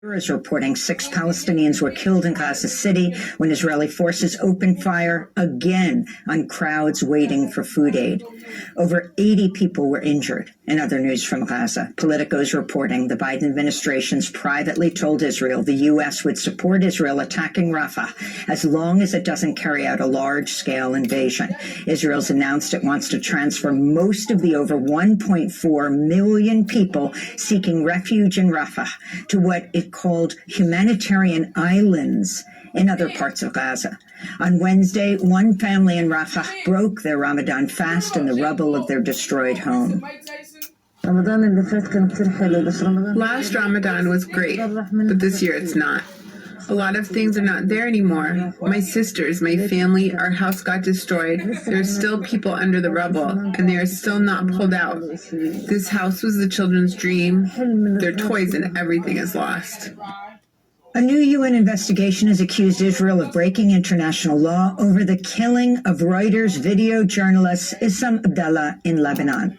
is reporting 6 Palestinians were killed in Gaza City when Israeli forces opened fire again on crowds waiting for food aid. Over 80 people were injured. In other news from Gaza, Politico is reporting the Biden administration's privately told Israel the U.S. would support Israel attacking Rafah as long as it doesn't carry out a large-scale invasion. Israel's announced it wants to transfer most of the over 1.4 million people seeking refuge in Rafah to what it called humanitarian islands in other parts of Gaza. On Wednesday, one family in Rafah broke their Ramadan fast in the rubble of their destroyed home. Last Ramadan was great, but this year it's not. A lot of things are not there anymore. My sisters, my family, our house got destroyed. There are still people under the rubble, and they are still not pulled out. This house was the children's dream. Their toys and everything is lost. A new UN investigation has accused Israel of breaking international law over the killing of Reuters video journalist Issam Abdallah in Lebanon.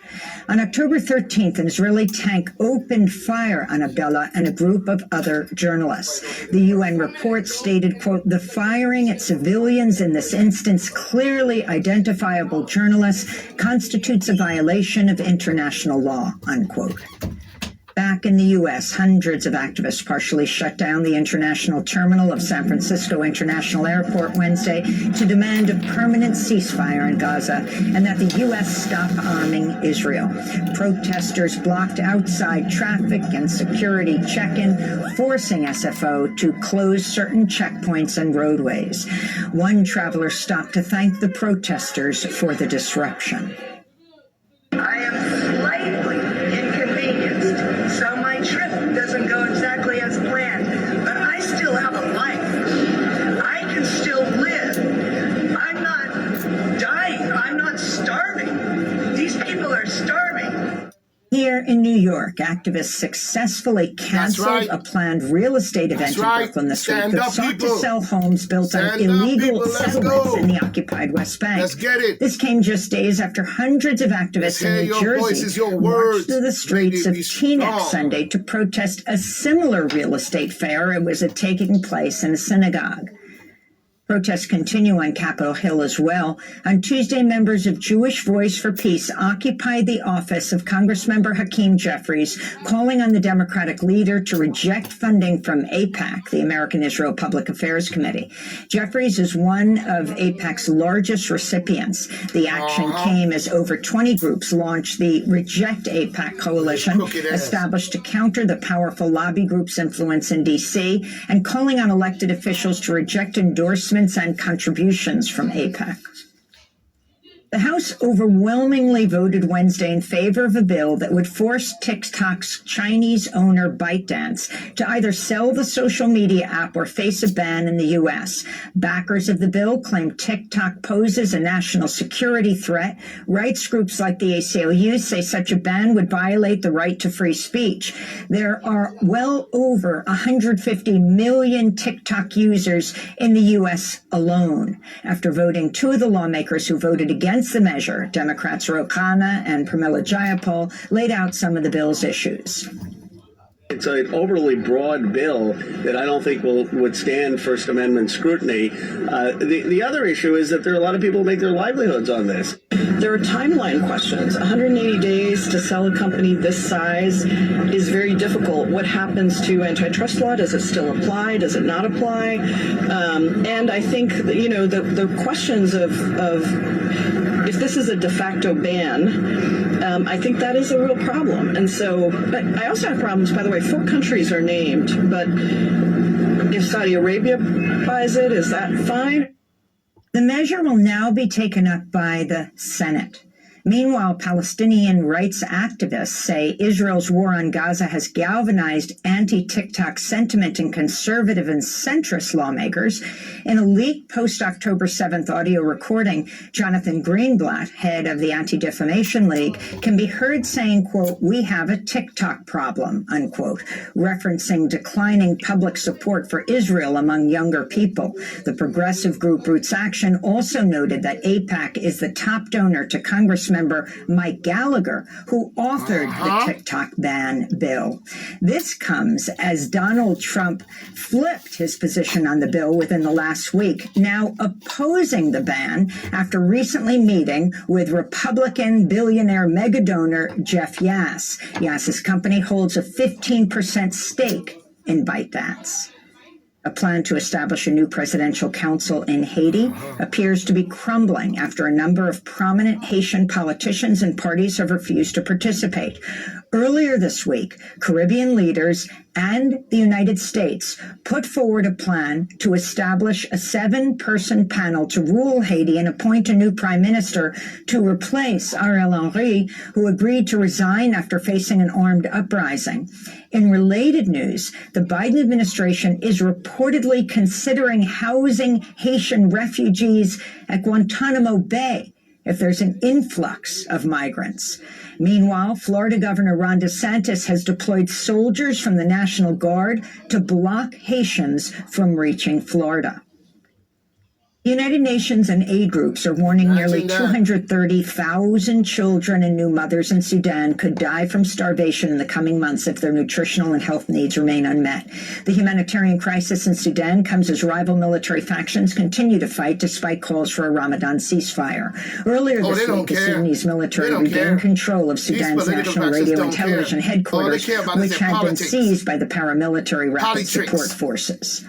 On October 13th, an Israeli tank opened fire on Abdallah and a group of other journalists. The UN report stated, quote, "The firing at civilians, in this instance clearly identifiable journalists, constitutes a violation of international law," unquote. Back in the U.S., hundreds of activists partially shut down the international terminal of San Francisco International Airport Wednesday to demand a permanent ceasefire in Gaza and that the U.S. stop arming Israel. Protesters blocked outside traffic and security check-in, forcing SFO to close certain checkpoints and roadways. One traveler stopped to thank the protesters for the disruption. I am slightly inconvenienced, so my trip doesn't go exactly as planned, but I still have a life. I can still live. I'm not dying. I'm not starving. These people are starving. Here in New York, activists successfully canceled a planned real estate event in Brooklyn this week that sought to sell homes built on illegal settlements in the occupied West Bank. Let's get it. This came just days after hundreds of activists in New Jersey marched through the streets of Teaneck Sunday to protest a similar real estate fair. It was taking place in a synagogue. Protests continue on Capitol Hill as well. On Tuesday, members of Jewish Voice for Peace occupied the office of Congressmember Hakeem Jeffries, calling on the Democratic leader to reject funding from AIPAC, the American Israel Public Affairs Committee. Jeffries is one of AIPAC's largest recipients. The action came as over 20 groups launched the Reject AIPAC coalition, established to counter the powerful lobby group's influence in D.C., and calling on elected officials to reject endorsements and contributions from AIPAC. The House overwhelmingly voted Wednesday in favor of a bill that would force TikTok's Chinese owner ByteDance to either sell the social media app or face a ban in the U.S. Backers of the bill claim TikTok poses a national security threat. Rights groups like the ACLU say such a ban would violate the right to free speech. There are well over 150 million TikTok users in the U.S. alone. After voting, two of the lawmakers who voted against the measure, Democrats Ro Khanna and Pramila Jayapal, laid out some of the bill's issues. It's an overly broad bill that I don't think will withstand First Amendment scrutiny. The other issue is that there are a lot of people who make their livelihoods on this. There are timeline questions. 180 days to sell a company this size is very difficult. What happens to antitrust law? Does it still apply? Does it not apply? And I think, the questions of if this is a de facto ban, I think that is a real problem. And so, but I also have problems, by the way, 4 countries are named, but if Saudi Arabia buys it, is that fine? The measure will now be taken up by the Senate. Meanwhile, Palestinian rights activists say Israel's war on Gaza has galvanized anti-TikTok sentiment in conservative and centrist lawmakers. In a leaked post-October 7th audio recording, Jonathan Greenblatt, head of the Anti-Defamation League, can be heard saying, quote, "We have a TikTok problem," unquote, referencing declining public support for Israel among younger people. The progressive group Roots Action also noted that AIPAC is the top donor to Congressman member Mike Gallagher, who authored the TikTok ban bill. This comes as Donald Trump flipped his position on the bill within the last week, now opposing the ban after recently meeting with Republican billionaire mega donor Jeff Yass. Yass's company holds a 15% stake in ByteDance. A plan to establish a new presidential council in Haiti appears to be crumbling after a number of prominent Haitian politicians and parties have refused to participate. Earlier this week, Caribbean leaders and the United States put forward a plan to establish a 7-person panel to rule Haiti and appoint a new prime minister to replace Ariel Henry, who agreed to resign after facing an armed uprising. In related news, the Biden administration is reportedly considering housing Haitian refugees at Guantanamo Bay if there's an influx of migrants. Meanwhile, Florida Governor Ron DeSantis has deployed soldiers from the National Guard to block Haitians from reaching Florida. The United Nations and aid groups are warning nearly 230,000 children and new mothers in Sudan could die from starvation in the coming months if their nutritional and health needs remain unmet. The humanitarian crisis in Sudan comes as rival military factions continue to fight despite calls for a Ramadan ceasefire. Earlier this week, the Sudanese military regained control of Sudan's national radio and television headquarters, which had been seized by the paramilitary rapid support forces.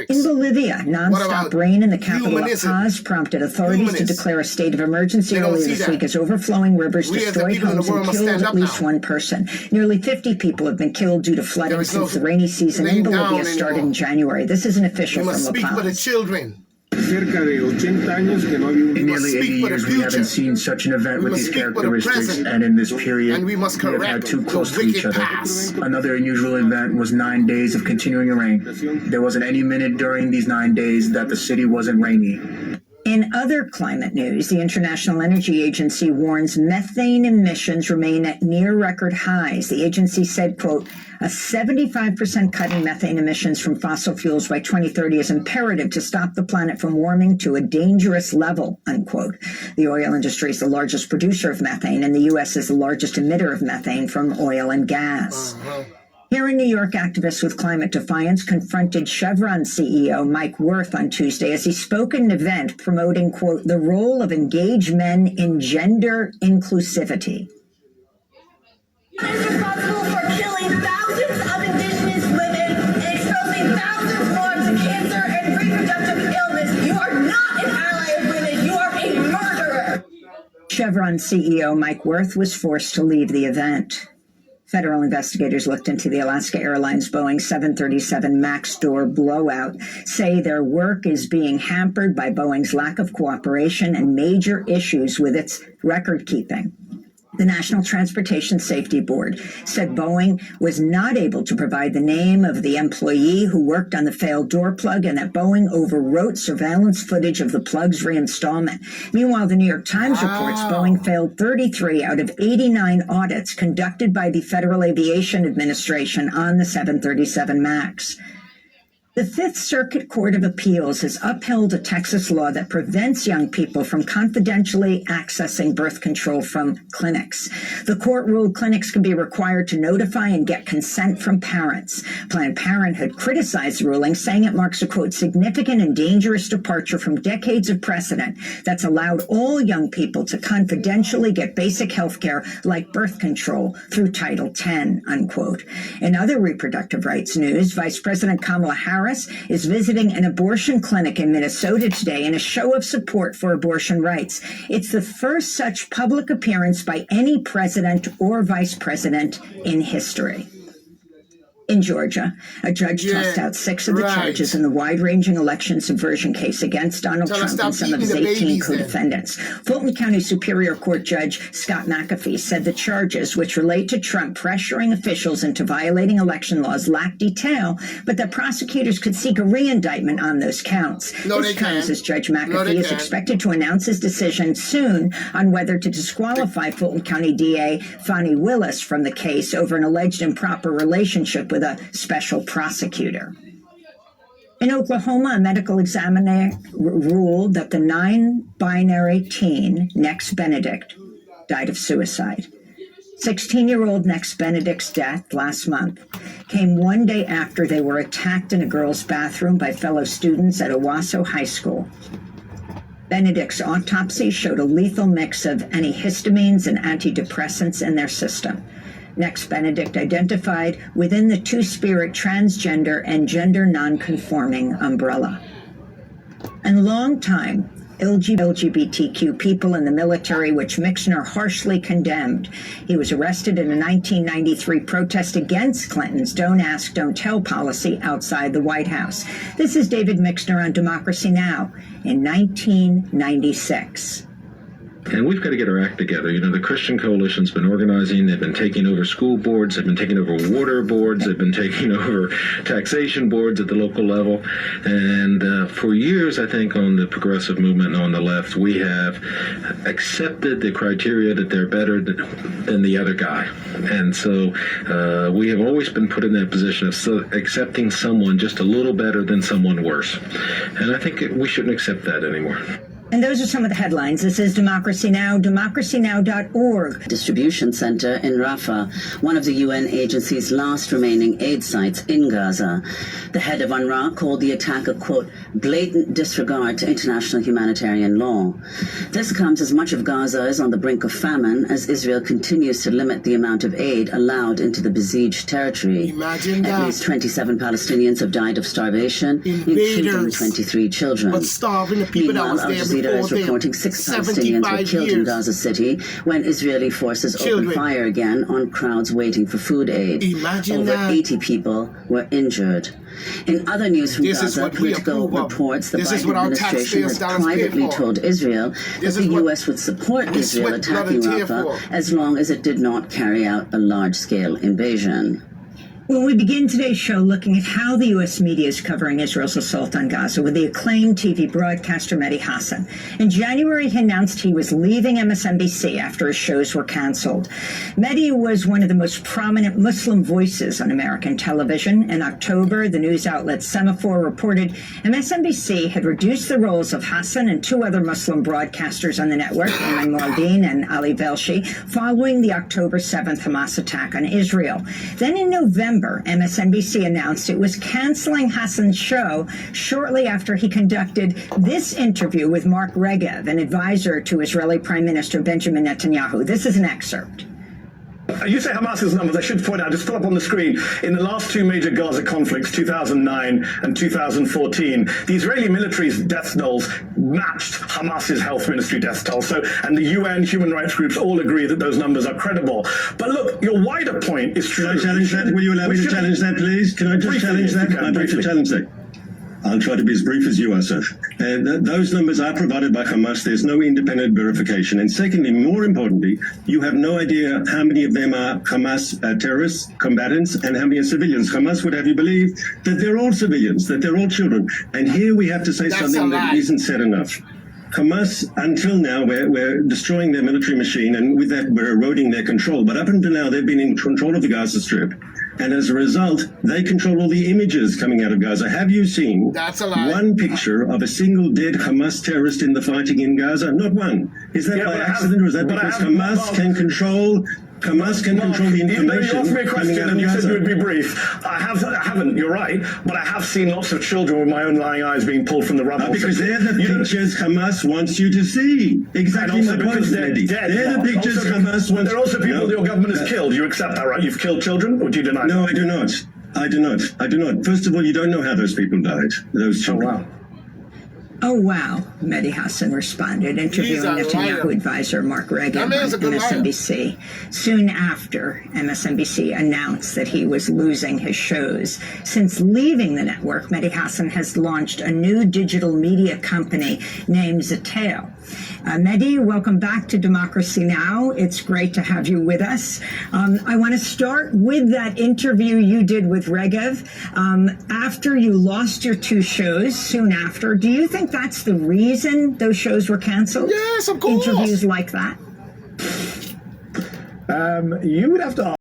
In Bolivia, nonstop rain in the capital La Paz prompted authorities to declare a state of emergency earlier this week as overflowing rivers destroyed homes and killed at least one person. Nearly 50 people have been killed due to flooding since the rainy season in Bolivia started in January. This is an official from La Paz. In nearly 80 years, we haven't seen such an event with these characteristics, and in this period, we have had too close to each other. Another unusual event was 9 days of continuing rain. There wasn't any minute during these 9 days that the city wasn't rainy. In other climate news, the International Energy Agency warns methane emissions remain at near record highs. The agency said, quote, a 75% cut in methane emissions from fossil fuels by 2030 is imperative to stop the planet from warming to a dangerous level, unquote. The oil industry is the largest producer of methane, and the U.S. is the largest emitter of methane from oil and gas. Here in New York, activists with climate defiance confronted Chevron CEO Mike Wirth on Tuesday as he spoke at an event promoting, quote, the role of engaged men in gender inclusivity. Is responsible for killing thousands of indigenous women and exposing thousands more to cancer and reproductive illness. You are not an ally of women. You are a murderer. Chevron CEO Mike Wirth was forced to leave the event. Federal investigators looked into the Alaska Airlines Boeing 737 MAX door blowout, say their work is being hampered by Boeing's lack of cooperation and major issues with its record keeping. The National Transportation Safety Board said Boeing was not able to provide the name of the employee who worked on the failed door plug and that Boeing overwrote surveillance footage of the plug's reinstallment. Meanwhile, the New York Times reports Boeing failed 33 out of 89 audits conducted by the Federal Aviation Administration on the 737 MAX. The Fifth Circuit Court of Appeals has upheld a Texas law that prevents young people from confidentially accessing birth control from clinics. The court ruled clinics can be required to notify and get consent from parents. Planned Parenthood criticized the ruling, saying it marks a, quote, significant and dangerous departure from decades of precedent that's allowed all young people to confidentially get basic health care like birth control through Title X, unquote. In other reproductive rights news, Vice President Kamala Harris is visiting an abortion clinic in Minnesota today in a show of support for abortion rights. It's the first such public appearance by any president or vice president in history. In Georgia, a judge tossed out 6 of the charges in the wide-ranging election subversion case against Donald Trump and some of his 18 co-defendants. Fulton County Superior Court Judge Scott McAfee said the charges, which relate to Trump pressuring officials into violating election laws, lack detail, but that prosecutors could seek a re-indictment on those counts. This comes as Judge McAfee is expected to announce his decision soon on whether to disqualify Fulton County DA Fani Willis from the case over an alleged improper relationship with a special prosecutor. In Oklahoma, a medical examiner ruled that the non-binary teen, Nex Benedict, died of suicide. 16-year-old Next Benedict's death last month came one day after they were attacked in a girls' bathroom by fellow students at Owasso High School. Benedict's autopsy showed a lethal mix of antihistamines and antidepressants in their system. Next Benedict identified within the two-spirit transgender and gender nonconforming umbrella. And longtime LGBTQ people in the military, which Mixner harshly condemned. He was arrested in a 1993 protest against Clinton's Don't Ask, Don't Tell policy outside the White House. This is David Mixner on Democracy Now! In 1996. And we've got to get our act together. You know, the Christian Coalition's been organizing. They've been taking over school boards. They've been taking over water boards. They've been taking over taxation boards at the local level. And for years, I think, on the progressive movement and on the left, we have accepted the criteria that they're better than the other guy. And so we have always been put in that position of accepting someone just a little better than someone worse. And I think we shouldn't accept that anymore. And those are some of the headlines. This is Democracy Now!, democracynow.org. Distribution center in Rafah, one of the UN agency's last remaining aid sites in Gaza. The head of UNRWA called the attack a, quote, blatant disregard to international humanitarian law. This comes as much of Gaza is on the brink of famine as Israel continues to limit the amount of aid allowed into the besieged territory. Imagine that. At least 27 Palestinians have died of starvation, including 23 children. But starving the people that was there is reporting 6 Palestinians were killed in Gaza City when Israeli forces opened fire again on crowds waiting for food aid. Over 80 people were injured. In other news from Gaza, Politico reports the Biden administration has privately told Israel that the U.S. would support Israel attacking Rafah as long as it did not carry out a large-scale invasion. Well, we begin today's show looking at how the U.S. media is covering Israel's assault on Gaza with the acclaimed TV broadcaster Mehdi Hasan. In January, he announced he was leaving MSNBC after his shows were canceled. Mehdi was one of the most prominent Muslim voices on American television. In October, the news outlet Semaphore reported MSNBC had reduced the roles of Hasan and two other Muslim broadcasters on the network, Ayman Mouldin and Ali Velshi, following the October 7th Hamas attack on Israel. Then in November, MSNBC announced it was canceling Hasan's show shortly after he conducted this interview with Mark Regev, an advisor to Israeli Prime Minister Benjamin Netanyahu. This is an excerpt. You say Hamas's numbers. I should point out, just pull up on the screen, in the last two major Gaza conflicts, 2009 and 2014, the Israeli military's death tolls matched Hamas's health ministry death toll. So, and the UN human rights groups all agree that those numbers are credible. But look, your wider point is true. Can I challenge that? Will you allow me to challenge that, please? Can I just challenge that? I'd like to challenge that. I'll try to be as brief as you are, sir. Those numbers are provided by Hamas. There's no independent verification. And secondly, more importantly, you have no idea how many of them are Hamas terrorists, combatants, and how many are civilians. Hamas would have you believe that they're all civilians, that they're all children. And here we have to say something that isn't said enough. Hamas, until now, we're destroying their military machine, and with that, we're eroding their control. But up until now, they've been in control of the Gaza Strip. And as a result, they control all the images coming out of Gaza. Have you seen one picture of a single dead Hamas terrorist in the fighting in Gaza? Not one. Is that by accident, or is that because Hamas can control... Hamas can control the information. You asked me a question and you said you would be brief. I haven't, you're right, but I have seen lots of children with my own lying eyes being pulled from the rubble. Because they're the pictures Hamas wants you to see. Exactly my point, Andy. They're the pictures Hamas wants. There are also people that your government has killed. You accept that, right? You've killed children, or do you deny that? No, I do not. I do not. I do not. First of all, you don't know how those people died, those children. Oh, wow. Oh, wow, Mehdi Hasan responded, interviewing Netanyahu advisor Mark Regev on MSNBC. Soon after, MSNBC announced that he was losing his shows. Since leaving the network, Mehdi Hasan has launched a new digital media company named Zeteo. Mehdi, welcome back to Democracy Now! It's great to have you with us. I want to start with that interview you did with Regev. After you lost your two shows, soon after, do you think that's the reason those shows were canceled? Yes, of course. Interviews like that? You would have to